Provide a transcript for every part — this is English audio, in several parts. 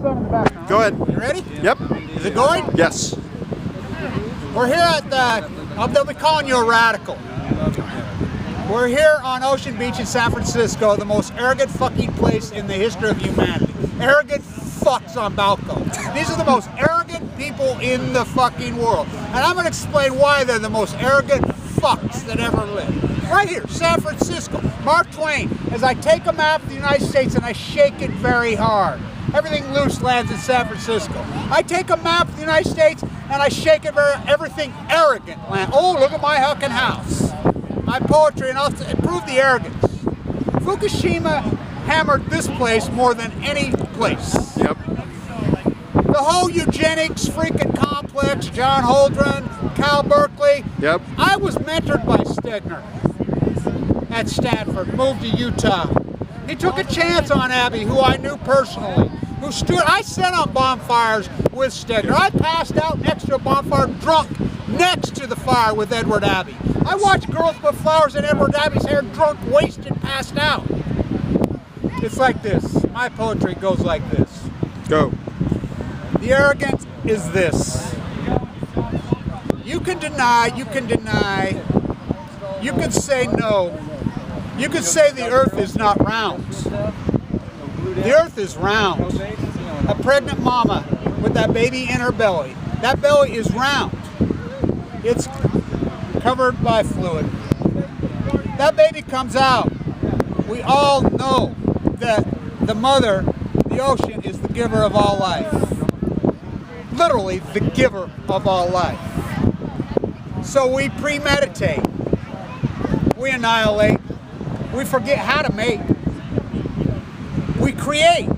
gun in the background. Go ahead. You ready? Yep. Is it going? Yes. We're here at they'll be calling you a radical. We're here on Ocean Beach in San Francisco, the most arrogant fucking place in the history of humanity. Arrogant fucks on BALCO. These are the most arrogant people in the fucking world. And I'm going to explain why they're the most arrogant fucks that ever lived. Right here, San Francisco. Mark Twain, as I take a map of the United States and I shake it very hard. Everything loose lands in San Francisco. I take a map of the United States and I shake it very, everything arrogant land. Oh, look at my fucking house. My poetry, and I'll prove the arrogance. Fukushima hammered this place more than any place. Yep. The whole eugenics freaking complex, John Holdren, Cal Berkeley. Yep. I was mentored by Stegner at Stanford, moved to Utah. He took a chance on Abby, who I knew personally, who stood, I set on bonfires with Stegner. I passed out next to a bonfire drunk next to the fire with Edward Abbey. I watched girls put flowers in Edward Abbey's hair, drunk, wasted, passed out. It's like this. My poetry goes like this. Go. The arrogance is this. You can deny, you can say no. You can say the earth is not round. The earth is round. A pregnant mama with that baby in her belly. That belly is round. It's covered by fluid. That baby comes out. We all know that the mother, the ocean, is the giver of all life. Literally the giver of all life. So we premeditate. We annihilate. We forget how to make. We create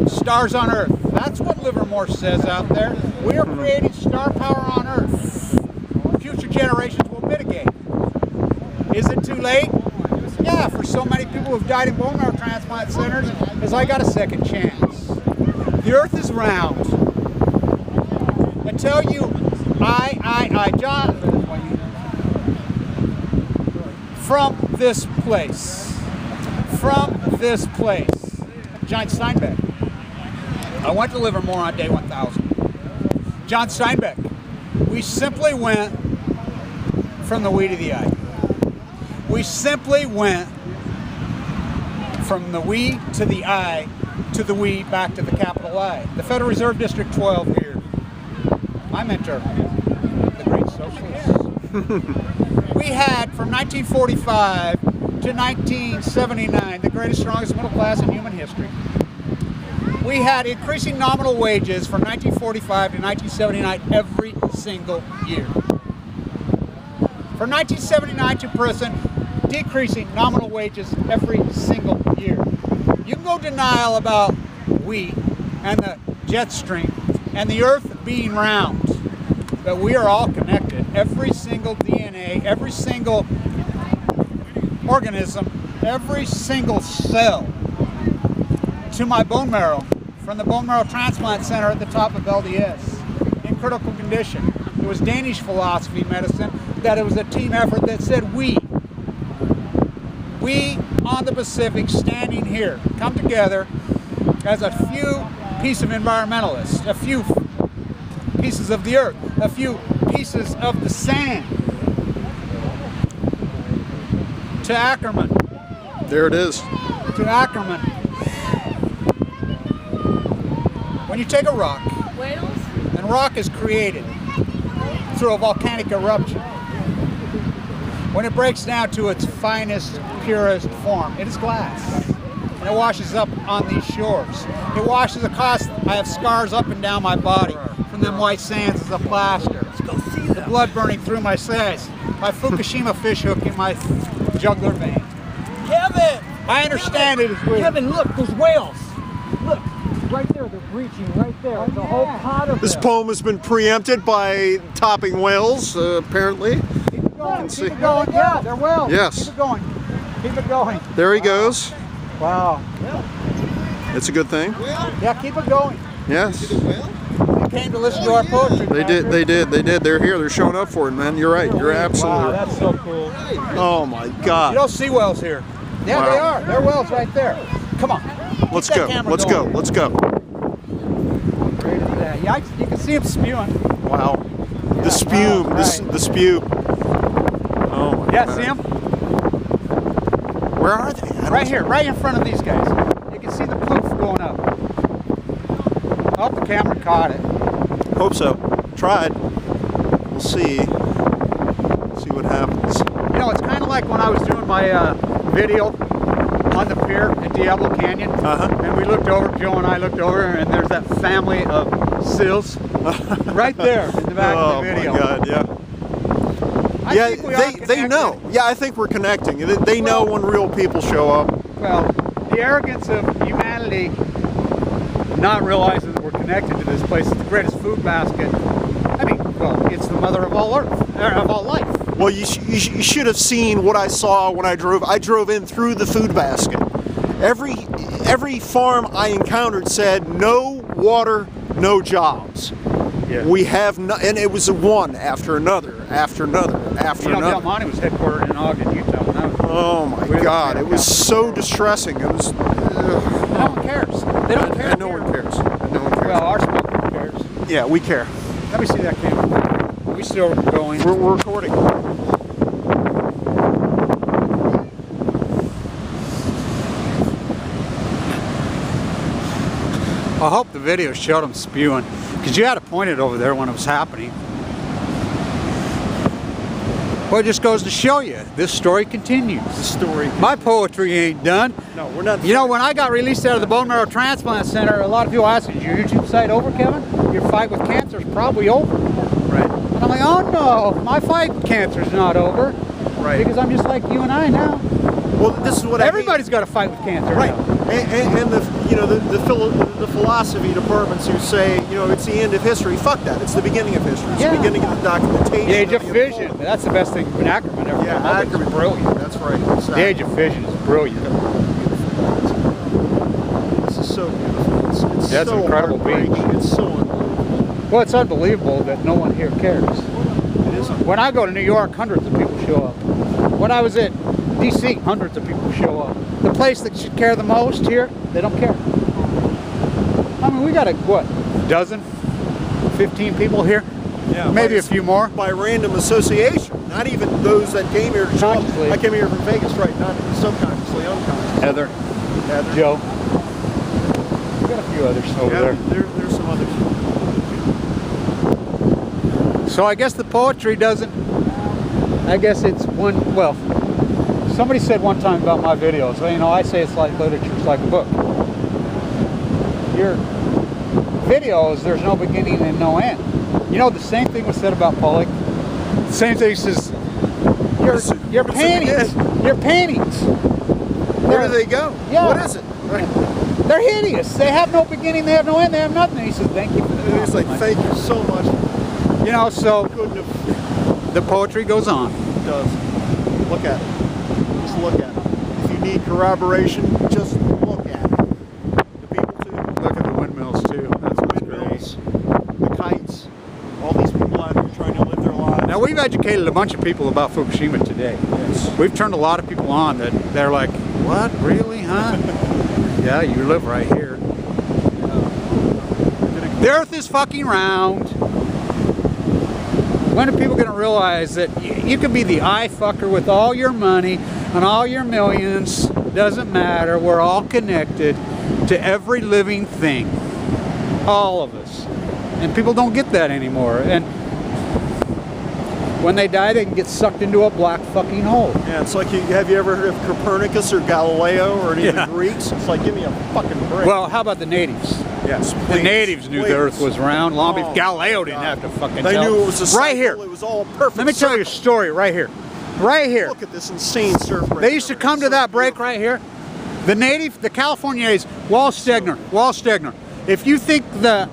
stars on Earth. That's what Livermore says out there. We are creating star power on Earth. Future generations will mitigate. Is it too late? Yeah, for so many people who have died in bone marrow transplant centers, because I got a second chance. The Earth is round. I tell you, John, from this place, John Steinbeck. I went to Livermore on day 1000. John Steinbeck. We simply went from the we to the I. We simply went from the we to the I to the we back to the capital I. The Federal Reserve District 12 here. My mentor, the great socialists. We had from 1945 to 1979 the greatest, strongest middle class in human history. We had increasing nominal wages from 1945 to 1979 every single year. From 1979 to present, decreasing nominal wages every single year. You can go denial about we and the jet stream and the earth being round, but we are all connected. Every single DNA, every single organism, every single cell to my bone marrow from the bone marrow transplant center at the top of LDS in critical condition. It was Danish philosophy medicine that it was a team effort that said we on the Pacific standing here come together as a few pieces of environmentalists, a few pieces of the earth, a few pieces of the sand. To Ackerman. There it is. To Ackerman. When you take a rock, and rock is created through a volcanic eruption, when it breaks down to its finest, purest form, it is glass. And it washes up on these shores. It washes across, I have scars up and down my body from them white sands as a plaster. The blood burning through my sides. My Fukushima fish hook in my jugular vein. Kevin! I understand it is weird. Kevin, look, those whales. Look, right there, they're breaching right there. There's a whole pot of This them. poem has been preempted by topping whales, apparently. Keep it going, see. keep it going. Yeah, they're whales. Yes. Keep it going. Keep it going. There he goes. Wow. It's a good thing. Yeah, keep it going. Yes. They came to listen to our poetry. They did. They're here. They're showing up for it, man. You're right. You're absolutely Wow, right. that's so cool. Oh my You God. don't see whales here. Yeah, Wow. they are. They're whales right there. Come on. Let's Keep that go. camera Let's going. go. Let's go. Yeah, you can see him spewing. Wow. Yeah, The spume. wow, right. The spew. Oh my Yeah, God. see him? Where are they? Right here, right in front of these guys. You can see the poof going up. I hope the camera caught it. Hope so. Tried. We'll see. See what happens. You know, it's kind of like when I was doing my video on the pier at Diablo Canyon. And we looked over, Joe and I looked over, and there's that family of seals right there in the back of the video. Oh my God, yeah. I Yeah, think we are they connected. know. Yeah, I think we're connecting. They know when real people show up. Well, the arrogance of humanity not realizing that we're connected to this place. It's the greatest food basket. I mean, well, it's the mother of all earth, of all life. Well, you should have seen what I saw when I drove. I drove in through the food basket. Every farm I encountered said no water, no jobs. Yeah. We have no, and it was one after another, after another, after You know, another. Del Monte was headquartered in Ogden, Utah. And that was Oh my God! It was so distressing. It was. no one cares. They don't care. And no one cares. No one cares. Well, our smoker cares. Yeah, we care. Let me see that camera. Are we still going? We're recording. I hope the video showed him spewing, because you had to point it over there when it was happening. Well, it just goes to show you, this story continues. The story. My poetry ain't done. No, we're not. You know, when I got released out of the bone marrow transplant center, a lot of people asked, is your YouTube site over, Kevin? Your fight with cancer is probably over. Right. And I'm like, oh no, my fight with cancer is not over. Right. Because I'm just like you and I now. Well, this is what Everybody's got to fight with cancer Right, now. and the the philosophy departments who say, you know, it's the end of history. Fuck that. It's the beginning of history. It's Yeah. the beginning of the documentation. The age of the fission. unfolding. That's the best thing when Ackerman ever Yeah, came up with. Ackerman. It's brilliant. That's right. The age of fission is brilliant. This is so beautiful. It's That's so incredible heartbreaking. beach. It's so unbelievable. Well, it's unbelievable that no one here cares. It is. When I go to New York, hundreds of people show up. When I was at DC, hundreds of people show up. The place that should care the most here, they don't care. I mean, we got a, what, dozen, 15 people here? Yeah, Maybe by- a few more. By random association. Not even those that came here to show up. Consciously. I came here from Vegas, right? Not subconsciously, unconsciously. Heather, Heather. Joe. We got a few others over Yeah, there. there's some others. So I guess the poetry doesn't, I guess it's one, well, somebody said one time about my videos, well, you know, I say it's like literature, it's like a book. Your videos, there's no beginning and no end. You know, the same thing was said about Pollock. The same thing says, your paintings, your paintings. Where do they go? Yeah. What is it? Right. They're hideous. They have no beginning, they have no end, they have nothing. He says, thank you for the It's like, compliment." thank you so much. You know, so Couldn't have. the poetry goes on. It does. Look at it. Just look at it. If you need corroboration, just look at it. The people too. Look at the windmills too. That's what's great. Windmills, the kites, all these people out here trying to live their lives. Now we've educated a bunch of people about Fukushima today. Yes. We've turned a lot of people on that they're like, what, really, huh? Yeah, you live right here. The earth is fucking round. When are people going to realize that you can be the eye fucker with all your money and all your millions? Doesn't matter. We're all connected to every living thing. All of us. And people don't get that anymore. And when they die, they can get sucked into a black fucking hole. Yeah, it's like, have you ever heard of Copernicus or Galileo or any of Yeah. the Greeks? It's like, give me a fucking break. Well, how about the natives? yes, The please, natives knew please. the earth was round. Long Oh, before Galileo didn't God. have to fucking They tell. knew it was a cycle. Right here. It was all perfect. Let me tell you a story right here. Right here. Look at this insane surf break. They used to come to that break right here. The California natives, Wall Stegner. If you think the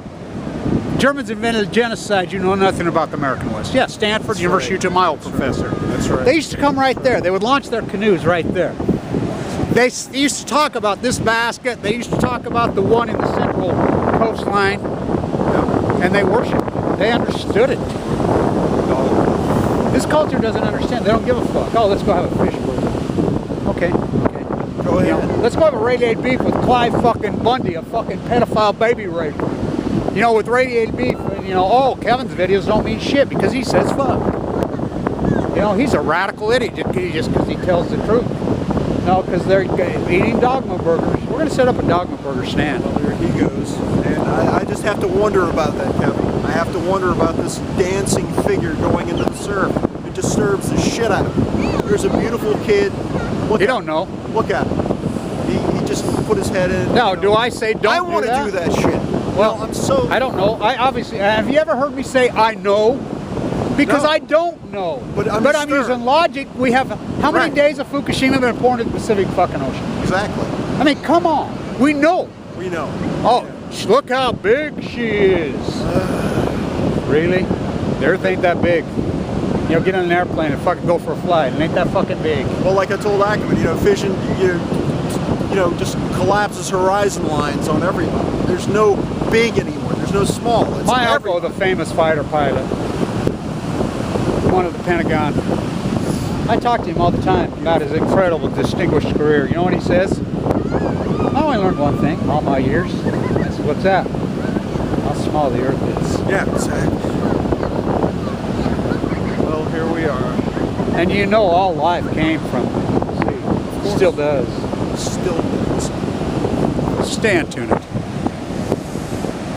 Germans invented genocide, you know nothing about the American West. Yeah, Stanford, That's University right. of Utah professor. That's right. They used to come right there. They would launch their canoes right there. They used to talk about this basket. They used to talk about the one in the central coastline. And they worshipped it. They understood it. This culture doesn't understand. They don't give a fuck. Oh, let's go have a fish burger. Okay. Go ahead. You know, let's go have a radiated beef with Clive fucking Bundy, a fucking pedophile baby raper. You You know, with radiated beef, you know, oh, Kevin's videos don't mean shit because he says fuck. You know, he's a radical idiot just because he tells the truth. No, because they're eating dogma burgers. We're going to set up a dogma burger stand. Well, there he goes. And I just have to wonder about that, Kevin. I have to wonder about this dancing figure going into the surf. It disturbs the shit out of me. There's a beautiful kid. You don't know. Look at him. He just put his head in. No, do I say don't I want to do that shit. Well, I'm so... I don't know. I obviously... Have you ever heard me say I know? Because No. I don't know. But I'm I'm using logic. We have... How many Right. days of Fukushima been pouring into the Pacific fucking Ocean? Exactly. I mean, come on. We know. We know. Oh, look how big she is. Really? The Earth ain't that big. You know, get on an airplane and fucking go for a flight. It ain't that fucking big. Well, like I told Ackerman, you know, fission, you know, just collapses horizon lines on everybody. There's no big anymore. There's no small. It's My uncle, the famous fighter pilot, one of the Pentagon. I talk to him all the time about his incredible, distinguished career. You know what he says? I only learned one thing in all my years. I said, what's that? How small the Earth is. Yeah, exactly. Well, here we are. And you know all life came from the sea. Still does. Still does. Stay tuned.